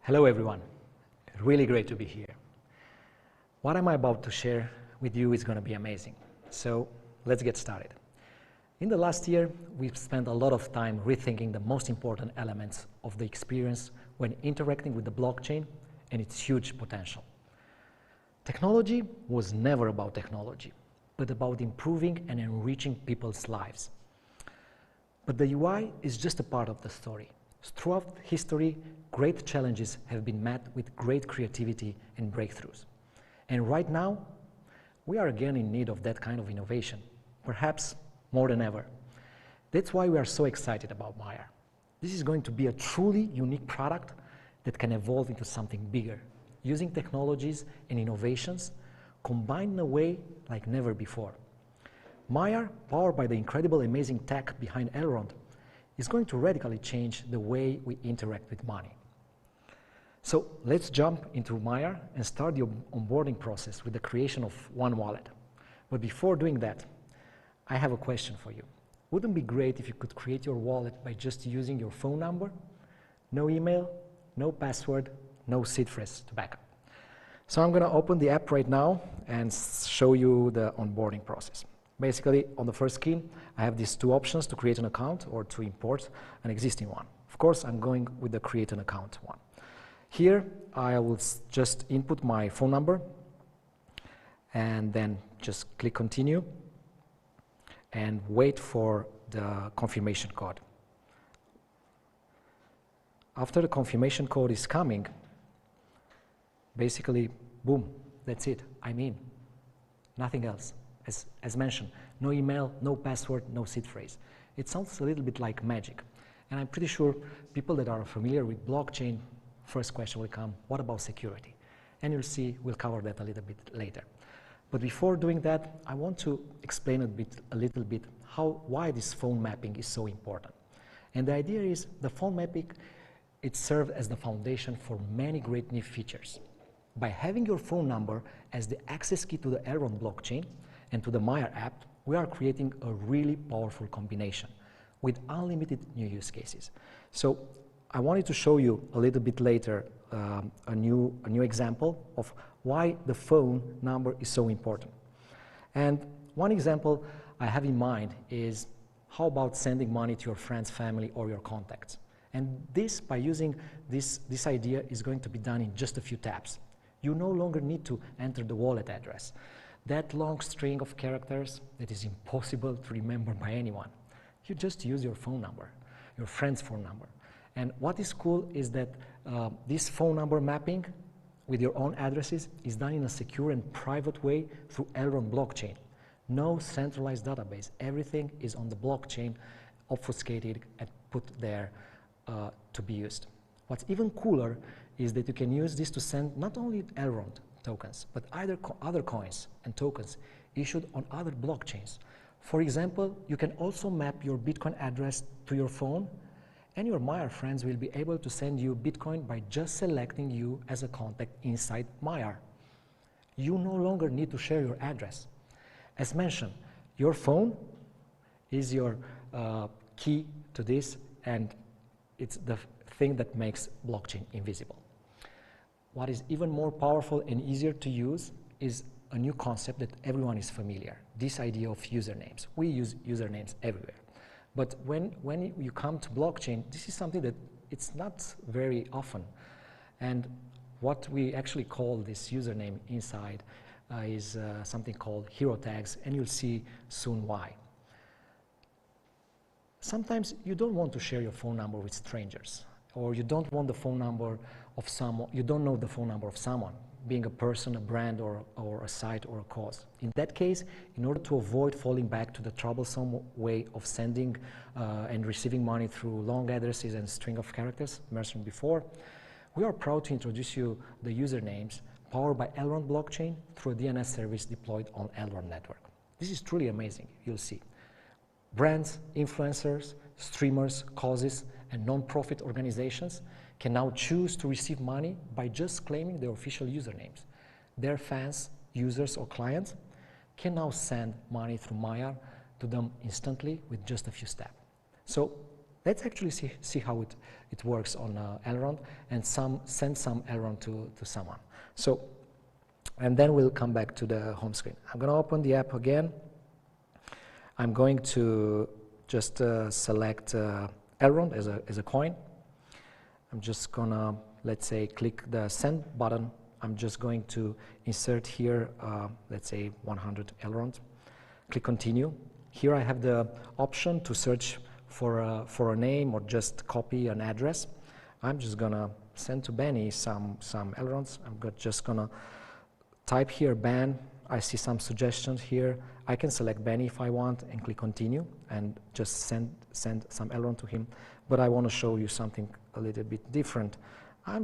Hello everyone, really great to be here. What I'm about to share with you is going to be amazing. So let's get started. In the last year, we've spent a lot of time rethinking the most important elements of the experience when interacting with the blockchain and its huge potential. Technology was never about technology, but about improving and enriching people's lives. But the UI is just a part of the story. Throughout history, great challenges have been met with great creativity and breakthroughs. And right now, we are again in need of that kind of innovation, perhaps more than ever. That's why we are so excited about Maiar. This is going to be a truly unique product that can evolve into something bigger, using technologies and innovations combined in a way like never before. Maiar, powered by the incredible, amazing tech behind Elrond, is going to radically change the way we interact with money. So let's jump into Maiar and start the onboarding process with the creation of one wallet. But before doing that, I have a question for you. Wouldn't it be great if you could create your wallet by just using your phone number? No email, no password, no seed phrase to backup. So I'm going to open the app right now and show you the onboarding process. Basically, on the first screen, I have these two options to create an account or to import an existing one. Of course, I'm going with the create an account one. Here, I will just input my phone number and then just click continue and wait for the confirmation code. After the confirmation code is coming, basically, boom, that's it, I'm in. Nothing else. As mentioned, no email, no password, no seed phrase. It sounds a little bit like magic. And I'm pretty sure people that are familiar with blockchain, first question will come, what about security? And you'll see, we'll cover that a little bit later. But before doing that, I want to explain a little bit why this phone mapping is so important. And the idea is the phone mapping, it serves as the foundation for many great new features. By having your phone number as the access key to the Elrond blockchain and to the Maiar app, we are creating a really powerful combination with unlimited new use cases. So I wanted to show you a little bit later a new example of why the phone number is so important. And one example I have in mind is how about sending money to your friends, family, or your contacts. And this, by using this idea, is going to be done in just a few taps. You no longer need to enter the wallet address. That long string of characters that is impossible to remember by anyone. You just use your phone number, your friend's phone number. And what is cool is that this phone number mapping with your own addresses is done in a secure and private way through Elrond blockchain. No centralized database. Everything is on the blockchain, obfuscated and put there to be used. What's even cooler is that you can use this to send not only Elrond tokens, but other coins and tokens issued on other blockchains. For example, you can also map your Bitcoin address to your phone, and your Maiar friends will be able to send you Bitcoin by just selecting you as a contact inside Maiar. You no longer need to share your address. As mentioned, your phone is your key to this, and it's the thing that makes blockchain invisible. What is even more powerful and easier to use is a new concept that everyone is familiar, this idea of usernames. We use usernames everywhere. But when you come to blockchain, this is something that it's not very often. And what we actually call this username inside is something called hero tags, and you'll see soon why. Sometimes you don't want to share your phone number with strangers, or you don't want the phone number of someone, you don't know the phone number of someone, being a person, a brand, or a site, or a cause. In that case, in order to avoid falling back to the troublesome way of sending and receiving money through long addresses and string of characters mentioned before, we are proud to introduce you the usernames powered by Elrond blockchain through a DNS service deployed on Elrond network. This is truly amazing, you'll see. Brands, influencers, streamers, causes, and non-profit organizations can now choose to receive money by just claiming their official usernames. Their fans, users, or clients can now send money through Maiar to them instantly with just a few steps. So let's actually see how it works on Elrond and send some Elrond to someone. So, and then we'll come back to the home screen. I'm going to open the app again. I'm going to just select Elrond as a coin. I'm just going to, let's say, click the send button. I'm just going to insert here, let's say, 100 Elrond. Click continue. Here I have the option to search for a name or just copy an address. I'm just going to send to Benny some Elronds. I'm just going to type here Ben. I see some suggestions here. I can select Benny if I want and click continue and just send some Elrond to him. But I want to show you something a little bit different. I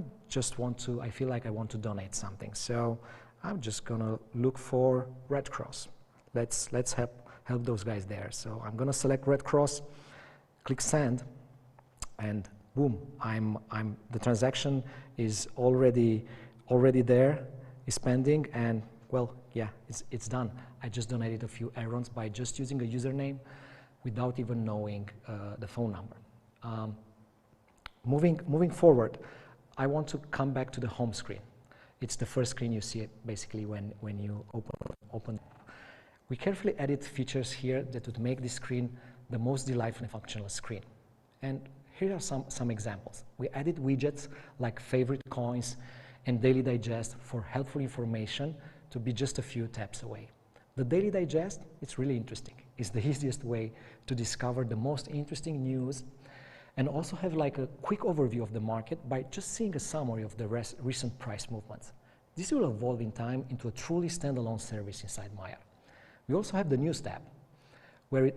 feel like I want to donate something. So I'm just going to look for Red Cross. Let's help those guys there. So I'm going to select Red Cross, click send, and boom, the transaction is already there, is pending, and well, yeah, it's done. I just donated a few Elronds by just using a username without even knowing the phone number. Moving forward, I want to come back to the home screen. It's the first screen you see basically when you open. We carefully added features here that would make this screen the most delightful and functional screen. And here are some examples. We added widgets like favorite coins and daily digest for helpful information to be just a few taps away. The daily digest, it's really interesting. It's the easiest way to discover the most interesting news and also have like a quick overview of the market by just seeing a summary of the recent price movements. This will evolve in time into a truly standalone service inside Maiar. We also have the news tab, where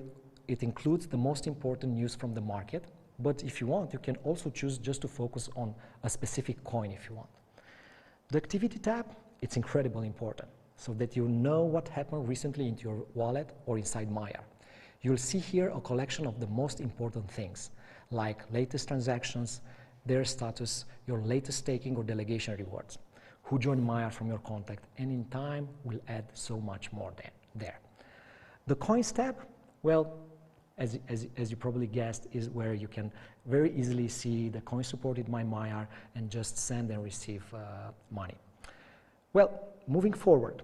it includes the most important news from the market, but if you want, you can also choose just to focus on a specific coin if you want. The activity tab, it's incredibly important, so that you know what happened recently into your wallet or inside Maiar. You'll see here a collection of the most important things, like latest transactions, their status, your latest staking or delegation rewards, who joined Maiar from your contact, and in time, we'll add so much more there. The coins tab, well, as you probably guessed, is where you can very easily see the coins supported by Maiar and just send and receive money. Well, moving forward,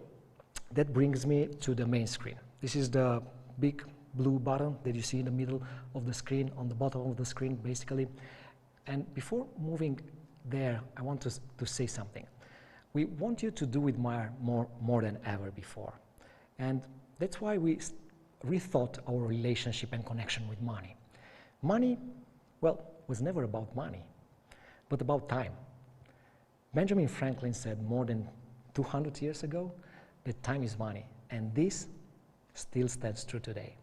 that brings me to the main screen. This is the big blue button that you see in the middle of the screen, on the bottom of the screen, basically. And before moving there, I want to say something. We want you to do with Maiar more than ever before. And that's why we rethought our relationship and connection with money. Money, well, was never about money, but about time. Benjamin Franklin said more than 200 years ago that time is money, and this still stands true today.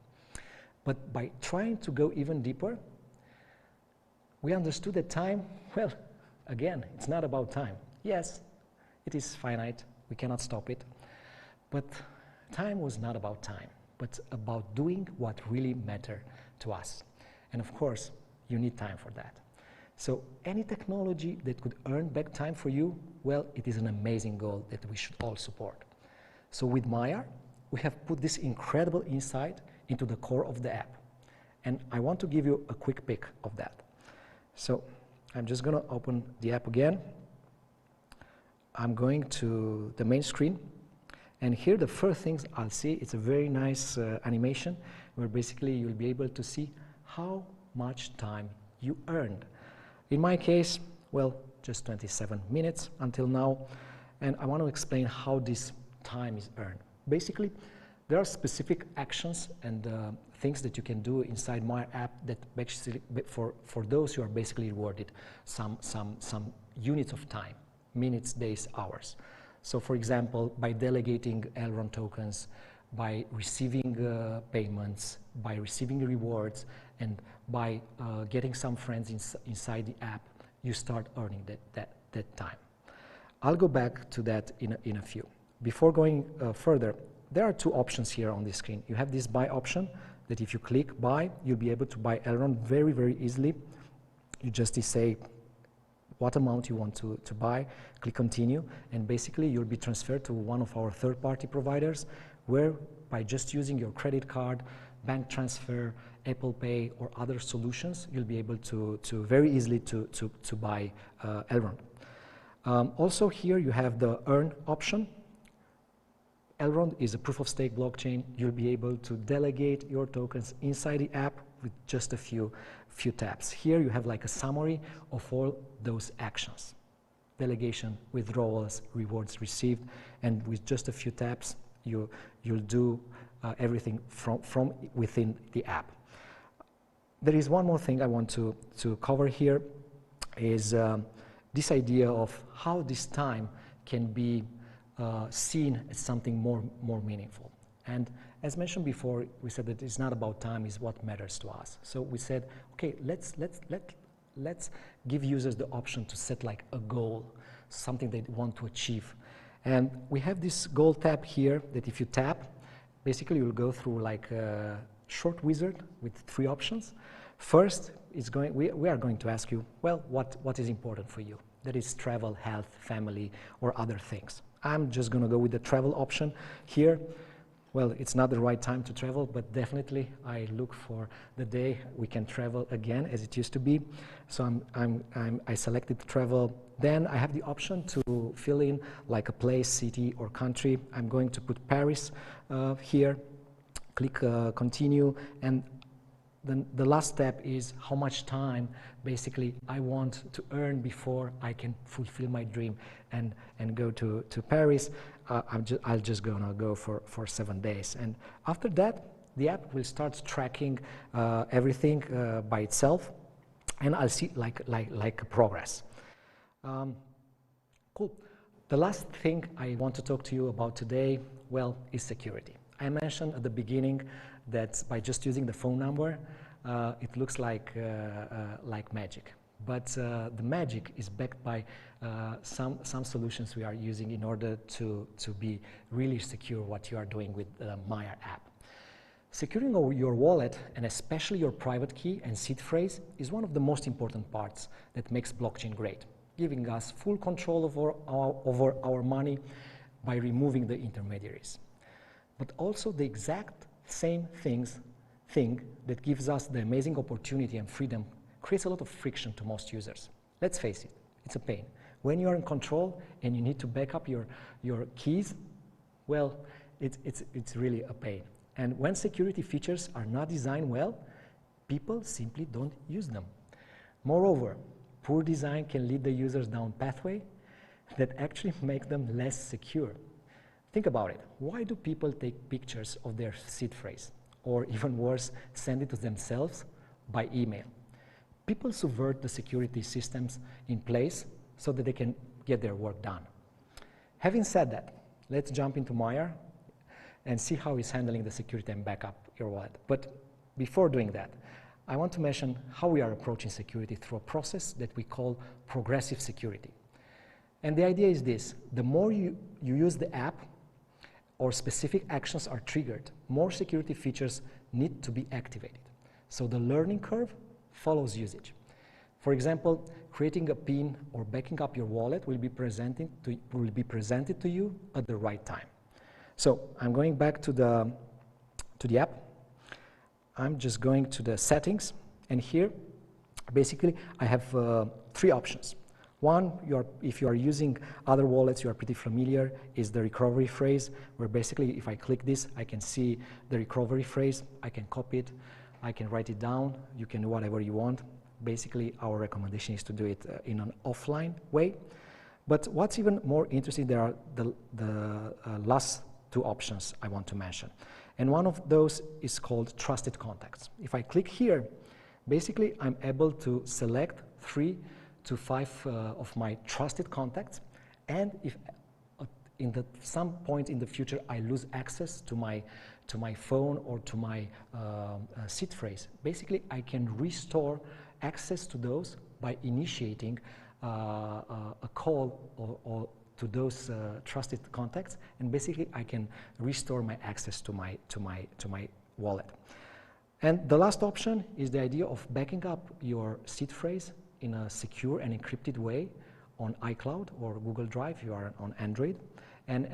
But by trying to go even deeper, we understood that time, well, again, it's not about time. Yes, it is finite, we cannot stop it, but time was not about time, but about doing what really mattered to us. And of course, you need time for that. So any technology that could earn back time for you, well, it is an amazing goal that we should all support. So with Maiar, we have put this incredible insight into the core of the app. And I want to give you a quick pic of that. So I'm just going to open the app again. I'm going to the main screen. And here the first things I'll see, it's a very nice animation where basically you'll be able to see how much time you earned. In my case, well, just 27 minutes until now. And I want to explain how this time is earned. Basically, there are specific actions and things that you can do inside my app that basically, for those who are basically rewarded some units of time, minutes, days, hours. So for example, by delegating Elrond tokens, by receiving payments, by receiving rewards, and by getting some friends inside the app, you start earning that time. I'll go back to that in a few. Before going further, there are two options here on this screen. You have this buy option that if you click buy, you'll be able to buy Elrond very, very easily. You just say what amount you want to buy, click continue, and basically you'll be transferred to one of our third-party providers where by just using your credit card, bank transfer, Apple Pay or other solutions, you'll be able to very easily to buy Elrond. Also here you have the earn option. Elrond is a proof-of-stake blockchain. You'll be able to delegate your tokens inside the app with just a few taps. Here you have like a summary of all those actions: delegation, withdrawals, rewards received, and with just a few taps, you'll do everything from within the app. There is one more thing I want to cover here, is this idea of how this time can be seen as something more meaningful. And as mentioned before, we said that it's not about time, it's what matters to us. So we said, okay, let's give users the option to set like a goal, something they want to achieve. And we have this goal tab here that if you tap, basically you'll go through like a short wizard with 3 options. First, we are going to ask you, well, what is important for you? That is travel, health, family, or other things. I'm just going to go with the travel option here. Well, it's not the right time to travel, but definitely I look for the day we can travel again as it used to be. So I selected travel. Then I have the option to fill in like a place, city, or country. I'm going to put Paris here. Click continue, and then the last step is how much time basically I want to earn before I can fulfill my dream and go to Paris. I'll just gonna go for 7 days, and after that the app will start tracking everything by itself, and I'll see like progress. Cool. The last thing I want to talk to you about today, well, is security. I mentioned at the beginning that by just using the phone number, it looks like magic. But the magic is backed by some solutions we are using in order to be really secure what you are doing with the Maiar app. Securing your wallet, and especially your private key and seed phrase, is one of the most important parts that makes blockchain great, giving us full control over our money by removing the intermediaries. But also the exact same thing that gives us the amazing opportunity and freedom creates a lot of friction to most users. Let's face it, it's a pain. When you are in control and you need to back up your keys, well, it's really a pain. And when security features are not designed well, people simply don't use them. Moreover, poor design can lead the users down pathway that actually make them less secure. Think about it. Why do people take pictures of their seed phrase? Or even worse, send it to themselves by email? People subvert the security systems in place so that they can get their work done. Having said that, let's jump into Maiar and see how it's handling the security and backup your wallet. But before doing that, I want to mention how we are approaching security through a process that we call progressive security. And the idea is this: the more you use the app or specific actions are triggered, more security features need to be activated. So the learning curve follows usage. For example, creating a PIN or backing up your wallet will be presented to you at the right time. So I'm going back to the app. I'm just going to the settings, and here basically I have 3 options. One, if you are using other wallets you are pretty familiar, is the recovery phrase, where basically if I click this, I can see the recovery phrase. I can copy it, I can write it down, you can do whatever you want. Basically, our recommendation is to do it in an offline way. But what's even more interesting, there are the last 2 options I want to mention. And one of those is called Trusted Contacts. If I click here, basically I'm able to select 3 to 5 of my trusted contacts, and if some point in the future I lose access to my phone or to my seed phrase, basically I can restore access to those by initiating a call or to those trusted contacts, and basically I can restore my access to my wallet. And the last option is the idea of backing up your seed phrase in a secure and encrypted way on iCloud or Google Drive, you are on Android, and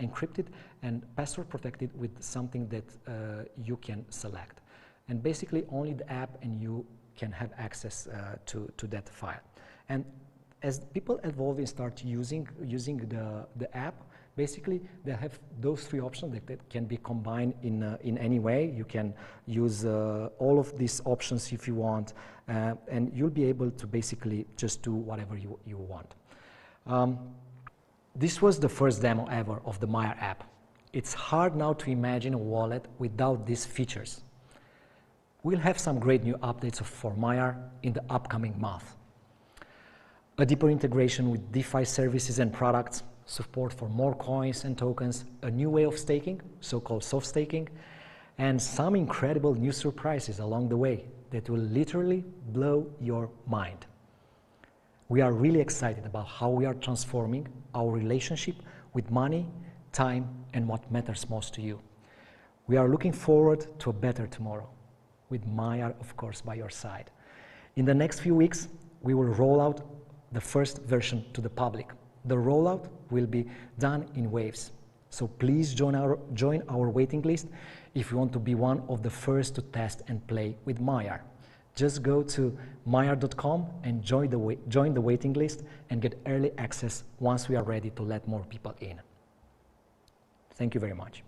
encrypted and password protected with something that you can select. And basically only the app and you can have access to that file. And as people evolve and start using the app, basically they have those three options that can be combined in any way. You can use all of these options if you want, and you'll be able to basically just do whatever you want. This was the first demo ever of the Maiar app. It's hard now to imagine a wallet without these features. We'll have some great new updates for Maiar in the upcoming month. A deeper integration with DeFi services and products, support for more coins and tokens, a new way of staking, so-called soft staking, and some incredible new surprises along the way that will literally blow your mind. We are really excited about how we are transforming our relationship with money, time, and what matters most to you. We are looking forward to a better tomorrow, with Maiar, of course, by your side. In the next few weeks, we will roll out the first version to the public. The rollout will be done in waves. So please join our waiting list if you want to be one of the first to test and play with Maiar. Just go to maiar.com and join the waiting list and get early access once we are ready to let more people in. Thank you very much.